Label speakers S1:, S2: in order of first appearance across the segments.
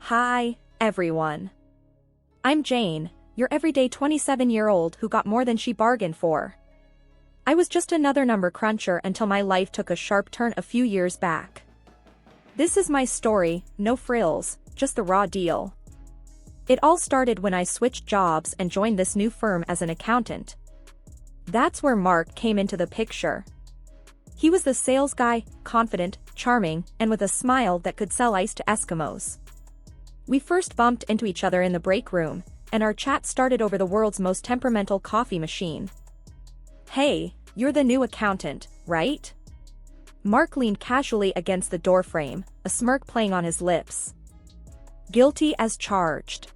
S1: Hi, everyone. I'm Jane, your everyday 27-year-old who got more than she bargained for. I was just another number cruncher until my life took a sharp turn a few years back. This is my story, no frills, just the raw deal. It all started when I switched jobs and joined this new firm as an accountant. That's where Mark came into the picture. He was the sales guy, confident, charming, and with a smile that could sell ice to Eskimos. We first bumped into each other in the break room, and our chat started over the world's most temperamental coffee machine. "Hey, you're the new accountant, right?" Mark leaned casually against the doorframe, a smirk playing on his lips. Guilty as charged.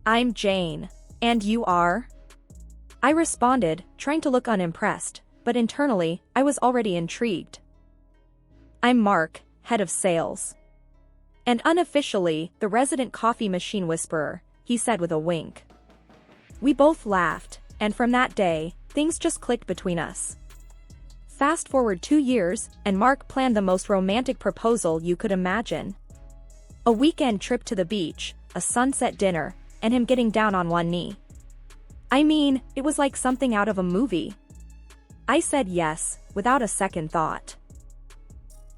S1: "I'm Jane. And you are?" I responded, trying to look unimpressed, but internally, I was already intrigued. "I'm Mark, head of sales." "And unofficially, the resident coffee machine whisperer," he said with a wink. We both laughed, and from that day, things just clicked between us. Fast forward 2 years, and Mark planned the most romantic proposal you could imagine. A weekend trip to the beach, a sunset dinner, and him getting down on one knee. I mean, it was like something out of a movie. I said yes, without a second thought.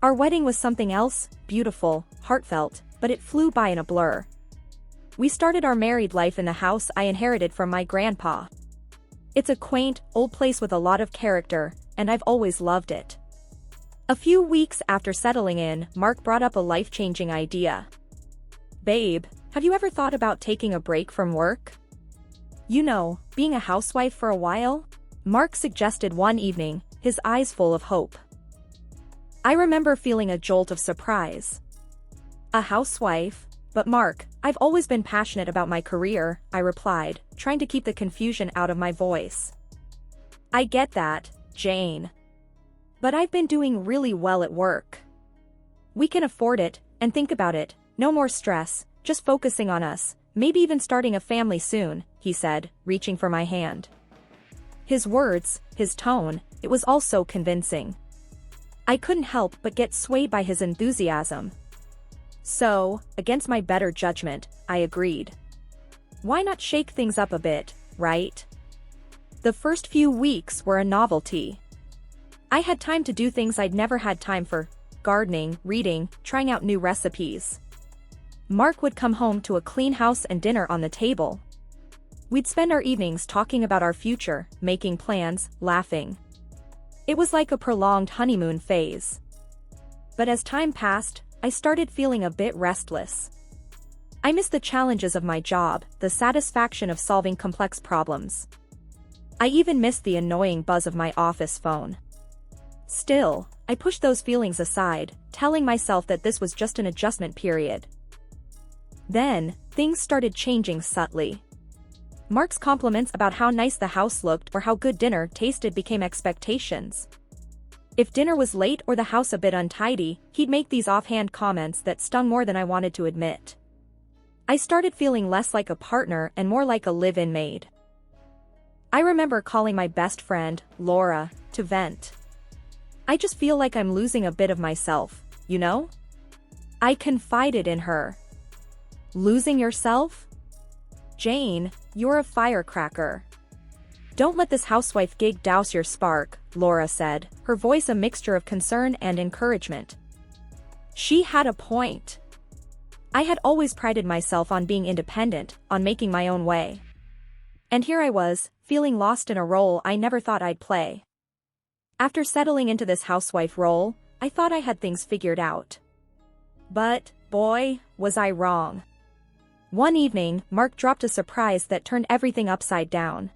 S1: Our wedding was something else, beautiful, heartfelt, but it flew by in a blur. We started our married life in the house I inherited from my grandpa. It's a quaint, old place with a lot of character, and I've always loved it. A few weeks after settling in, Mark brought up a life-changing idea. "Babe, have you ever thought about taking a break from work? You know, being a housewife for a while?" Mark suggested one evening, his eyes full of hope. I remember feeling a jolt of surprise. "A housewife? But Mark, I've always been passionate about my career," I replied, trying to keep the confusion out of my voice. "I get that, Jane. But I've been doing really well at work. We can afford it, and think about it, no more stress, just focusing on us, maybe even starting a family soon," he said, reaching for my hand. His words, his tone, it was all so convincing. I couldn't help but get swayed by his enthusiasm. So, against my better judgment, I agreed. Why not shake things up a bit, right? The first few weeks were a novelty. I had time to do things I'd never had time for: gardening, reading, trying out new recipes. Mark would come home to a clean house and dinner on the table. We'd spend our evenings talking about our future, making plans, laughing. It was like a prolonged honeymoon phase. But as time passed, I started feeling a bit restless. I missed the challenges of my job, the satisfaction of solving complex problems. I even missed the annoying buzz of my office phone. Still, I pushed those feelings aside, telling myself that this was just an adjustment period. Then, things started changing subtly. Mark's compliments about how nice the house looked or how good dinner tasted became expectations. If dinner was late or the house a bit untidy, he'd make these offhand comments that stung more than I wanted to admit. I started feeling less like a partner and more like a live-in maid. I remember calling my best friend, Laura, to vent. "I just feel like I'm losing a bit of myself, you know?" I confided in her. "Losing yourself? Jane, you're a firecracker. Don't let this housewife gig douse your spark," Laura said, her voice a mixture of concern and encouragement. She had a point. I had always prided myself on being independent, on making my own way. And here I was, feeling lost in a role I never thought I'd play. After settling into this housewife role, I thought I had things figured out. But, boy, was I wrong. One evening, Mark dropped a surprise that turned everything upside down.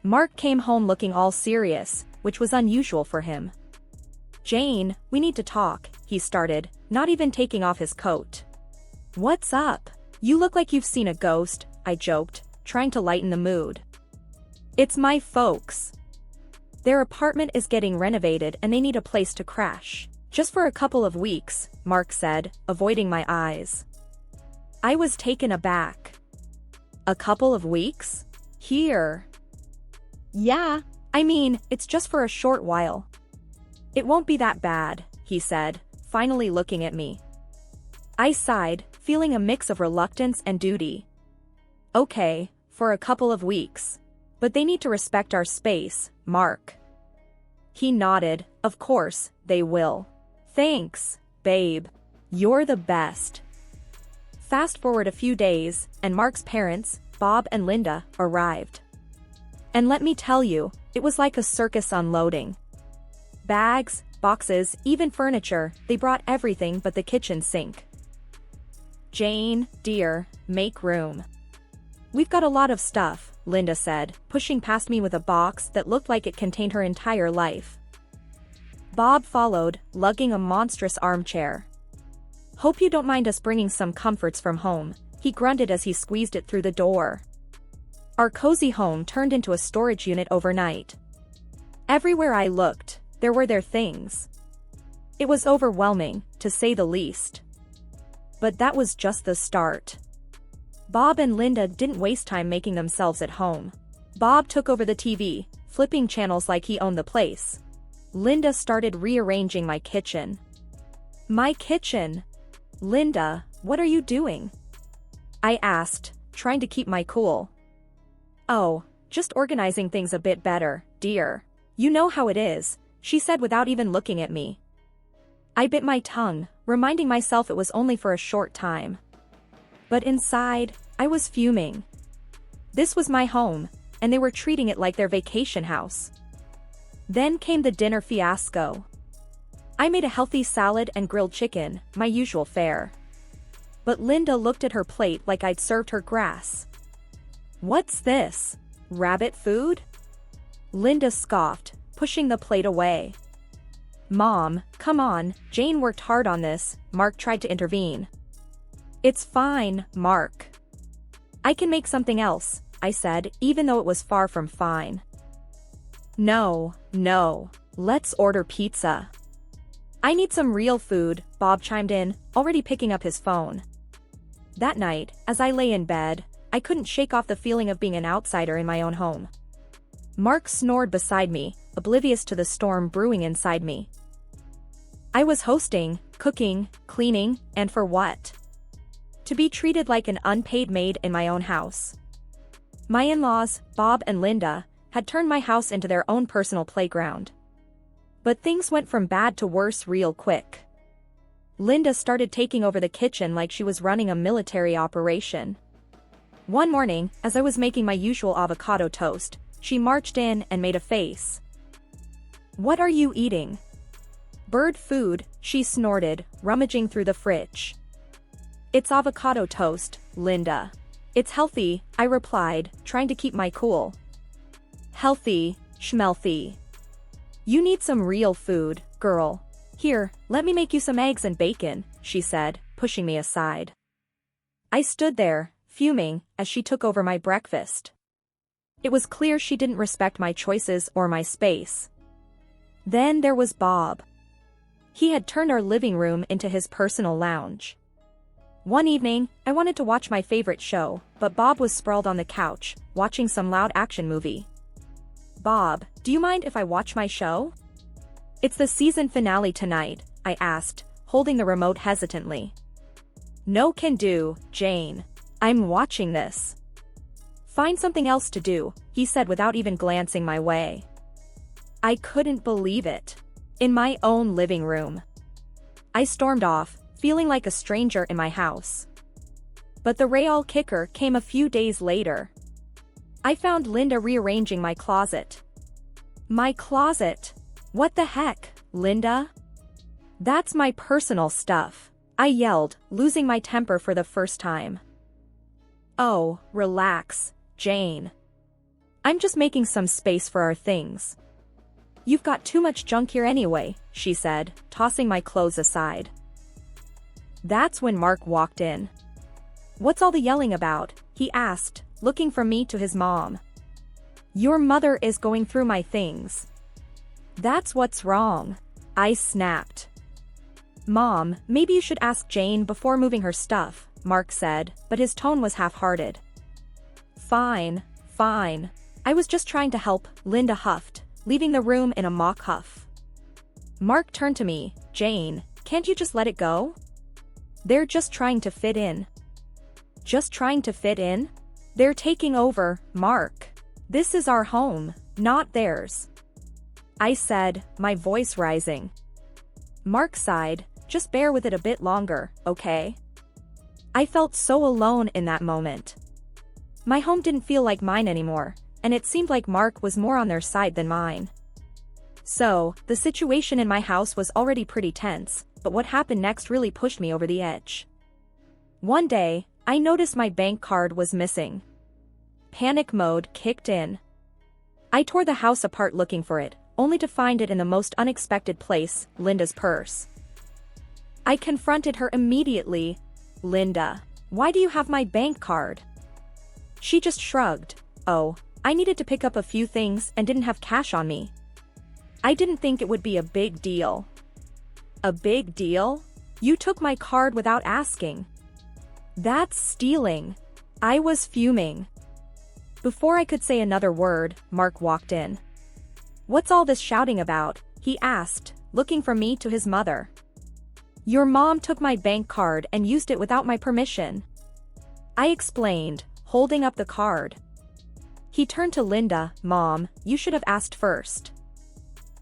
S1: Mark came home looking all serious, which was unusual for him. "Jane, we need to talk," he started, not even taking off his coat. "What's up? You look like you've seen a ghost," I joked, trying to lighten the mood. "It's my folks. Their apartment is getting renovated and they need a place to crash. Just for a couple of weeks," Mark said, avoiding my eyes. I was taken aback. "A couple of weeks? Here?" "Yeah, I mean, it's just for a short while." "It won't be that bad," he said, finally looking at me. I sighed, feeling a mix of reluctance and duty. Okay, for a couple of weeks. But they need to respect our space, Mark. He nodded. Of course, they will. Thanks, babe. You're the best. Fast forward a few days, and Mark's parents, Bob and Linda, arrived. And let me tell you, it was like a circus unloading. Bags, boxes, even furniture, they brought everything but the kitchen sink. Jane, dear, make room. We've got a lot of stuff, Linda said, pushing past me with a box that looked like it contained her entire life. Bob followed, lugging a monstrous armchair. Hope you don't mind us bringing some comforts from home, he grunted as he squeezed it through the door. Our cozy home turned into a storage unit overnight. Everywhere I looked, there were their things. It was overwhelming, to say the least. But that was just the start. Bob and Linda didn't waste time making themselves at home. Bob took over the TV, flipping channels like he owned the place. Linda started rearranging my kitchen. My kitchen? Linda, what are you doing? I asked, trying to keep my cool. Oh, just organizing things a bit better, dear. You know how it is, she said without even looking at me. I bit my tongue, reminding myself it was only for a short time. But inside, I was fuming. This was my home, and they were treating it like their vacation house. Then came the dinner fiasco. I made a healthy salad and grilled chicken, my usual fare. But Linda looked at her plate like I'd served her grass. What's this? Rabbit food? Linda scoffed, pushing the plate away. Mom, come on, Jane worked hard on this, Mark tried to intervene. It's fine, Mark. I can make something else, I said, even though it was far from fine. No, let's order pizza. I need some real food, Bob chimed in, already picking up his phone. That night, as I lay in bed, I couldn't shake off the feeling of being an outsider in my own home. Mark snored beside me, oblivious to the storm brewing inside me. I was hosting, cooking, cleaning, and for what? To be treated like an unpaid maid in my own house. My in-laws, Bob and Linda, had turned my house into their own personal playground. But things went from bad to worse real quick. Linda started taking over the kitchen like she was running a military operation. One morning, as I was making my usual avocado toast, she marched in and made a face. What are you eating? Bird food, she snorted, rummaging through the fridge. It's avocado toast, Linda. It's healthy, I replied, trying to keep my cool. Healthy, schmelthy. You need some real food, girl. Here, let me make you some eggs and bacon, she said, pushing me aside. I stood there, fuming, as she took over my breakfast. It was clear she didn't respect my choices or my space. Then there was Bob. He had turned our living room into his personal lounge. One evening, I wanted to watch my favorite show, but Bob was sprawled on the couch, watching some loud action movie. Bob, do you mind if I watch my show? It's the season finale tonight, I asked, holding the remote hesitantly. No can do, Jane. I'm watching this. Find something else to do, he said without even glancing my way. I couldn't believe it. In my own living room. I stormed off, feeling like a stranger in my house. But the real kicker came a few days later. I found Linda rearranging my closet. My closet? What the heck, Linda? That's my personal stuff, I yelled, losing my temper for the first time. Oh, relax, Jane. I'm just making some space for our things. You've got too much junk here anyway, she said, tossing my clothes aside. That's when Mark walked in. What's all the yelling about? He asked, looking from me to his mom. Your mother is going through my things. That's what's wrong, I snapped. Mom, maybe you should ask Jane before moving her stuff, Mark said, but his tone was half-hearted. Fine. I was just trying to help, Linda huffed, leaving the room in a mock huff. Mark turned to me. Jane, can't you just let it go? They're just trying to fit in. Just trying to fit in? They're taking over, Mark. This is our home, not theirs. I said, my voice rising. Mark sighed, just bear with it a bit longer, okay? I felt so alone in that moment. My home didn't feel like mine anymore, and it seemed like Mark was more on their side than mine. So, the situation in my house was already pretty tense, but what happened next really pushed me over the edge. One day, I noticed my bank card was missing. Panic mode kicked in. I tore the house apart looking for it, only to find it in the most unexpected place, Linda's purse. I confronted her immediately. Linda, why do you have my bank card? She just shrugged. Oh, I needed to pick up a few things and didn't have cash on me. I didn't think it would be a big deal. A big deal? You took my card without asking. That's stealing. I was fuming. Before I could say another word, Mark walked in. What's all this shouting about? He asked, looking from me to his mother. Your mom took my bank card and used it without my permission. I explained, holding up the card. He turned to Linda. Mom, you should have asked first.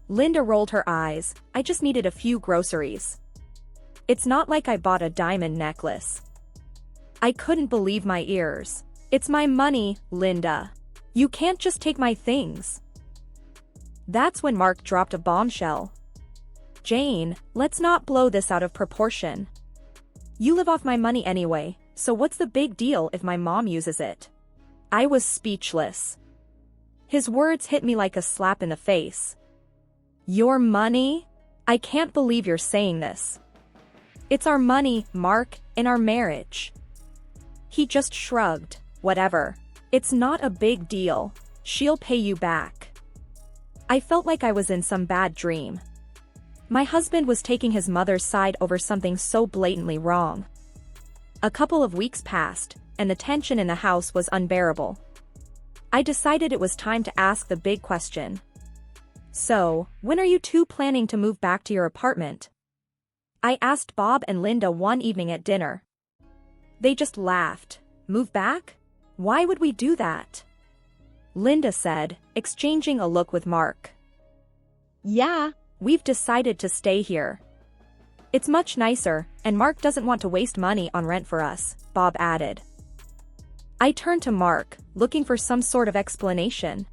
S1: Linda rolled her eyes. I just needed a few groceries. It's not like I bought a diamond necklace. I couldn't believe my ears. It's my money, Linda. You can't just take my things. That's when Mark dropped a bombshell. Jane, let's not blow this out of proportion. You live off my money anyway, so what's the big deal if my mom uses it? I was speechless. His words hit me like a slap in the face. Your money? I can't believe you're saying this. It's our money, Mark, in our marriage. He just shrugged. Whatever. It's not a big deal. She'll pay you back. I felt like I was in some bad dream. My husband was taking his mother's side over something so blatantly wrong. A couple of weeks passed, and the tension in the house was unbearable. I decided it was time to ask the big question. So, when are you two planning to move back to your apartment? I asked Bob and Linda one evening at dinner. They just laughed. Move back? Why would we do that? Linda said, exchanging a look with Mark. Yeah, we've decided to stay here. It's much nicer, and Mark doesn't want to waste money on rent for us, Bob added. I turned to Mark, looking for some sort of explanation.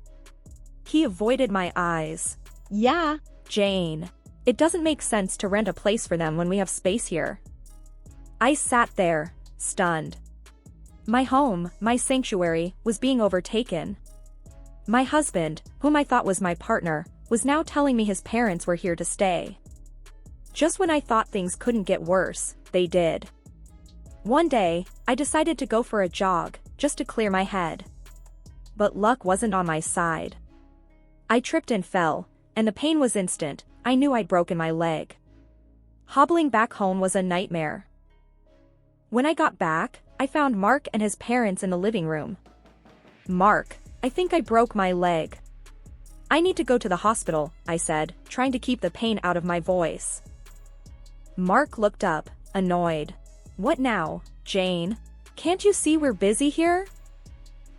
S1: He avoided my eyes. Yeah, Jane. It doesn't make sense to rent a place for them when we have space here. I sat there, stunned. My home, my sanctuary, was being overtaken. My husband, whom I thought was my partner, was now telling me his parents were here to stay. Just when I thought things couldn't get worse, they did. One day, I decided to go for a jog, just to clear my head. But luck wasn't on my side. I tripped and fell, and the pain was instant. I knew I'd broken my leg. Hobbling back home was a nightmare. When I got back, I found Mark and his parents in the living room. Mark, I think I broke my leg. I need to go to the hospital, I said, trying to keep the pain out of my voice. Mark looked up, annoyed. What now, Jane? Can't you see we're busy here?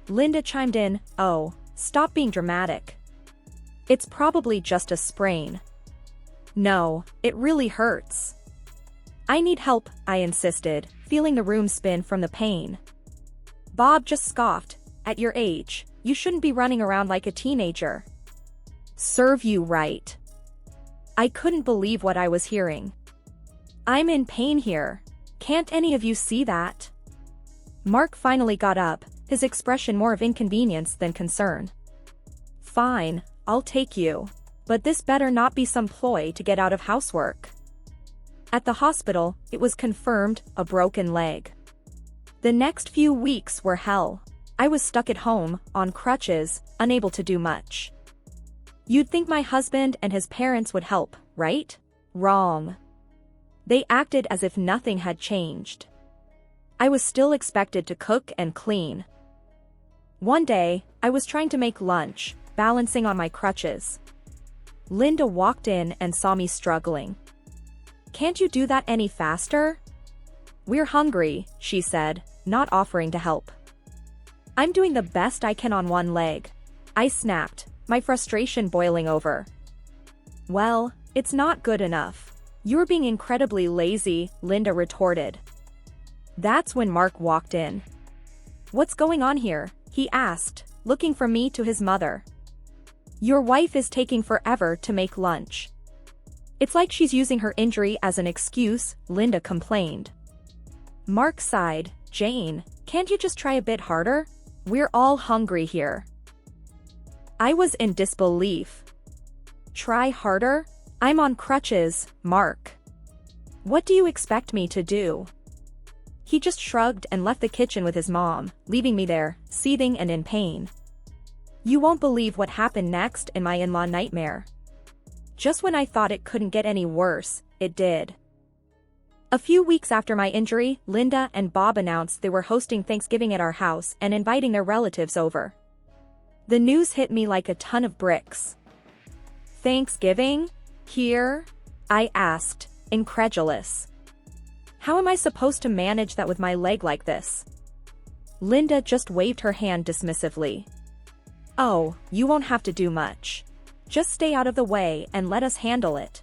S1: Linda chimed in, oh, stop being dramatic. It's probably just a sprain. No, it really hurts. I need help, I insisted, feeling the room spin from the pain. Bob just scoffed. At your age, you shouldn't be running around like a teenager. Serve you right. I couldn't believe what I was hearing. I'm in pain here. Can't any of you see that? Mark finally got up, his expression more of inconvenience than concern. Fine, I'll take you. But this better not be some ploy to get out of housework. At the hospital, it was confirmed, a broken leg. The next few weeks were hell. I was stuck at home, on crutches, unable to do much. You'd think my husband and his parents would help, right? Wrong. They acted as if nothing had changed. I was still expected to cook and clean. One day, I was trying to make lunch, balancing on my crutches. Linda walked in and saw me struggling. Can't you do that any faster? "We're hungry," she said, not offering to help. "I'm doing the best I can on one leg," I snapped, my frustration boiling over. "Well, it's not good enough. You're being incredibly lazy," Linda retorted. That's when Mark walked in. "What's going on here?" he asked, looking from me to his mother. "Your wife is taking forever to make lunch." "It's like she's using her injury as an excuse," Linda complained. Mark sighed. "Jane, can't you just try a bit harder? We're all hungry here." I was in disbelief. "Try harder? I'm on crutches, Mark. What do you expect me to do?" He just shrugged and left the kitchen with his mom, leaving me there, seething and in pain. You won't believe what happened next in my in-law nightmare. Just when I thought it couldn't get any worse, it did. A few weeks after my injury, Linda and Bob announced they were hosting Thanksgiving at our house and inviting their relatives over. The news hit me like a ton of bricks. "Thanksgiving? Here?" I asked, incredulous. "How am I supposed to manage that with my leg like this?" Linda just waved her hand dismissively. "Oh, you won't have to do much. Just stay out of the way and let us handle it."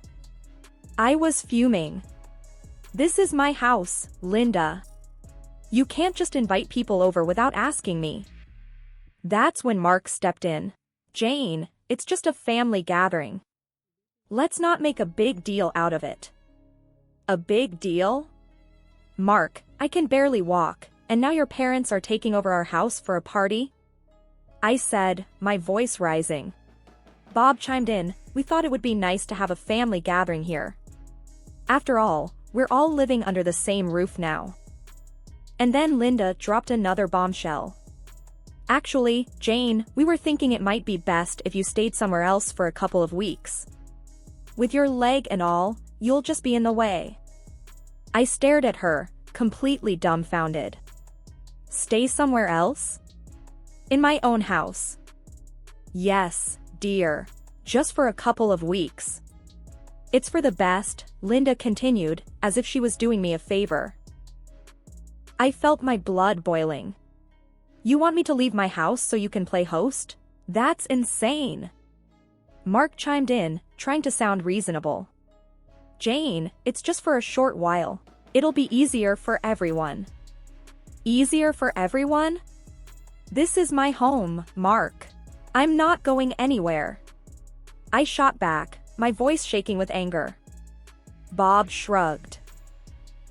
S1: I was fuming. "This is my house, Linda. You can't just invite people over without asking me." That's when Mark stepped in. "Jane, it's just a family gathering. Let's not make a big deal out of it." "A big deal? Mark, I can barely walk, and now your parents are taking over our house for a party?" I said, my voice rising. Bob chimed in, "We thought it would be nice to have a family gathering here. After all, we're all living under the same roof now." And then Linda dropped another bombshell. "Actually, Jane, we were thinking it might be best if you stayed somewhere else for a couple of weeks. With your leg and all, you'll just be in the way." I stared at her, completely dumbfounded. "Stay somewhere else? In my own house?" "Yes, dear. Just for a couple of weeks." "It's for the best," Linda continued, as if she was doing me a favor. I felt my blood boiling. "You want me to leave my house so you can play host? That's insane." Mark chimed in, trying to sound reasonable. "Jane, it's just for a short while. It'll be easier for everyone." "Easier for everyone? This is my home, Mark. I'm not going anywhere." I shot back, my voice shaking with anger. Bob shrugged.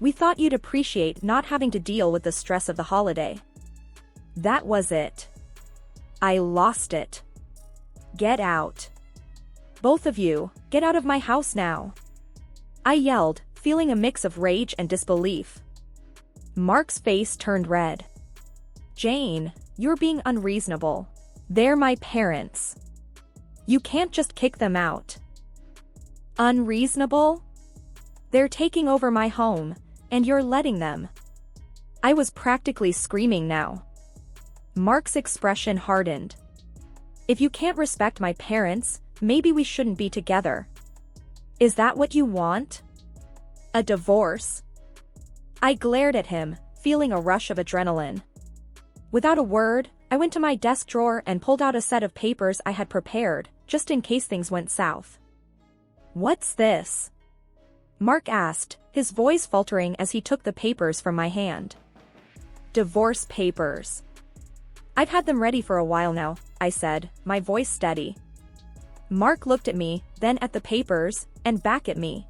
S1: "We thought you'd appreciate not having to deal with the stress of the holiday." That was it. I lost it. "Get out. Both of you, get out of my house now," I yelled, feeling a mix of rage and disbelief. Mark's face turned red. "Jane, you're being unreasonable. They're my parents. You can't just kick them out." "Unreasonable? They're taking over my home, and you're letting them." I was practically screaming now. Mark's expression hardened. "If you can't respect my parents, maybe we shouldn't be together. Is that what you want? A divorce?" I glared at him, feeling a rush of adrenaline. Without a word, I went to my desk drawer and pulled out a set of papers I had prepared, just in case things went south. "What's this?" Mark asked, his voice faltering as he took the papers from my hand. "Divorce papers. I've had them ready for a while now," I said, my voice steady. Mark looked at me, then at the papers, and back at me.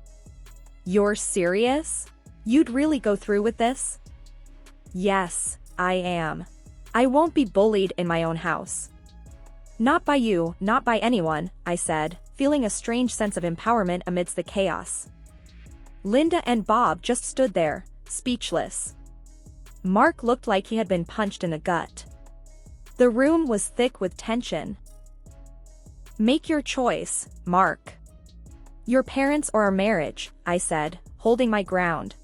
S1: "You're serious? You'd really go through with this?" "Yes, I am. I won't be bullied in my own house." "Not by you, not by anyone," I said, feeling a strange sense of empowerment amidst the chaos. Linda and Bob just stood there, speechless. Mark looked like he had been punched in the gut. The room was thick with tension. "Make your choice, Mark. Your parents or our marriage," I said, holding my ground.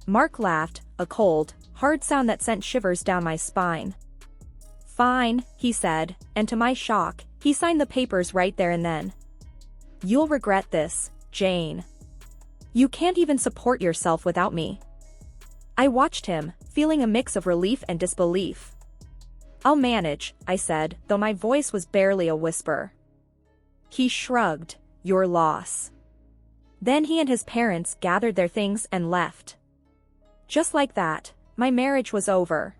S1: Mark laughed, a cold, hard sound that sent shivers down my spine. "Fine," he said, and to my shock, he signed the papers right there and then. "You'll regret this, Jane. You can't even support yourself without me." I watched him, feeling a mix of relief and disbelief. "I'll manage," I said, though my voice was barely a whisper. He shrugged. "Your loss." Then he and his parents gathered their things and left. Just like that, my marriage was over.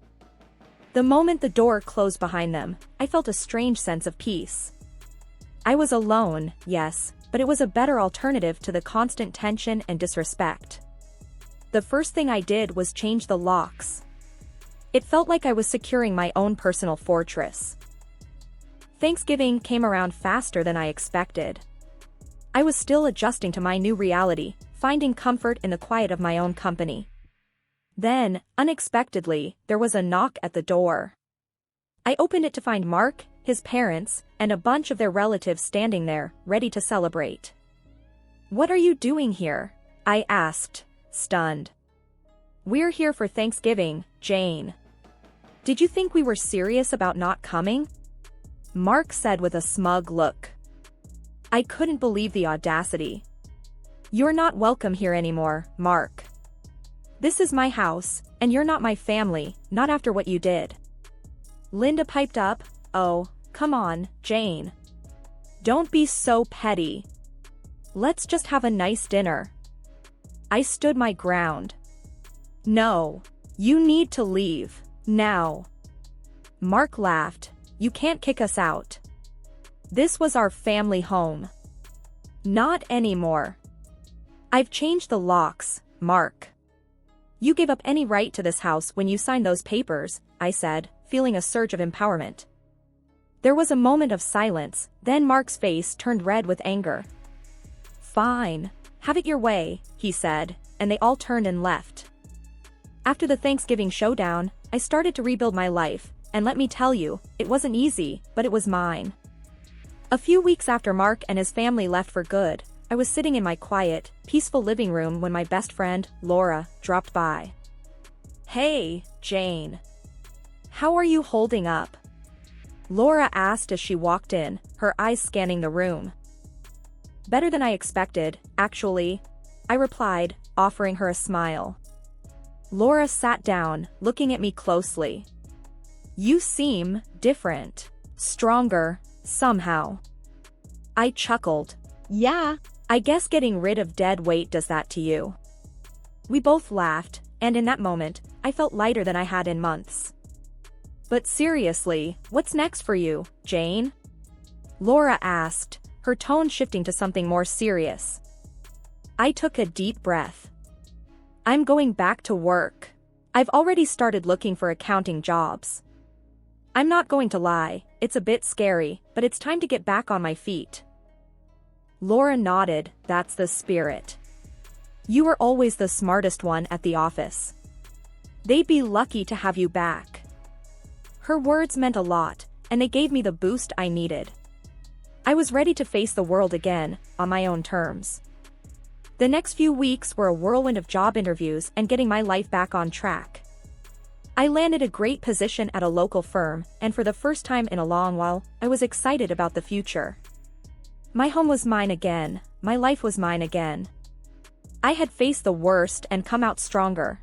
S1: The moment the door closed behind them, I felt a strange sense of peace. I was alone, yes, but it was a better alternative to the constant tension and disrespect. The first thing I did was change the locks. It felt like I was securing my own personal fortress. Thanksgiving came around faster than I expected. I was still adjusting to my new reality, finding comfort in the quiet of my own company. Then, unexpectedly, there was a knock at the door. I opened it to find Mark, his parents, and a bunch of their relatives standing there, ready to celebrate. "What are you doing here?" I asked, stunned. "We're here for Thanksgiving, Jane." "Did you think we were serious about not coming?" Mark said with a smug look. I couldn't believe the audacity. "You're not welcome here anymore, Mark. This is my house, and you're not my family, not after what you did." Linda piped up, "Oh, come on, Jane. Don't be so petty. Let's just have a nice dinner." I stood my ground. "No. You need to leave, now." Mark laughed. "You can't kick us out. This was our family home." "Not anymore. I've changed the locks, Mark. You gave up any right to this house when you signed those papers," I said, feeling a surge of empowerment. There was a moment of silence, then Mark's face turned red with anger. "Fine. Have it your way," he said, and they all turned and left. After the Thanksgiving showdown, I started to rebuild my life, and let me tell you, it wasn't easy, but it was mine. A few weeks after Mark and his family left for good, I was sitting in my quiet, peaceful living room when my best friend, Laura, dropped by. "Hey, Jane. How are you holding up?" Laura asked as she walked in, her eyes scanning the room. "Better than I expected, actually," I replied, offering her a smile. Laura sat down, looking at me closely. "You seem different. Stronger, somehow." I chuckled. "Yeah, I guess getting rid of dead weight does that to you." We both laughed, and in that moment, I felt lighter than I had in months. "But seriously, what's next for you, Jane?" Laura asked, her tone shifting to something more serious. I took a deep breath. "I'm going back to work. I've already started looking for accounting jobs. I'm not going to lie, it's a bit scary, but it's time to get back on my feet." Laura nodded. "That's the spirit. You were always the smartest one at the office. They'd be lucky to have you back." Her words meant a lot, and they gave me the boost I needed. I was ready to face the world again, on my own terms. The next few weeks were a whirlwind of job interviews and getting my life back on track. I landed a great position at a local firm, and for the first time in a long while, I was excited about the future. My home was mine again, my life was mine again. I had faced the worst and come out stronger.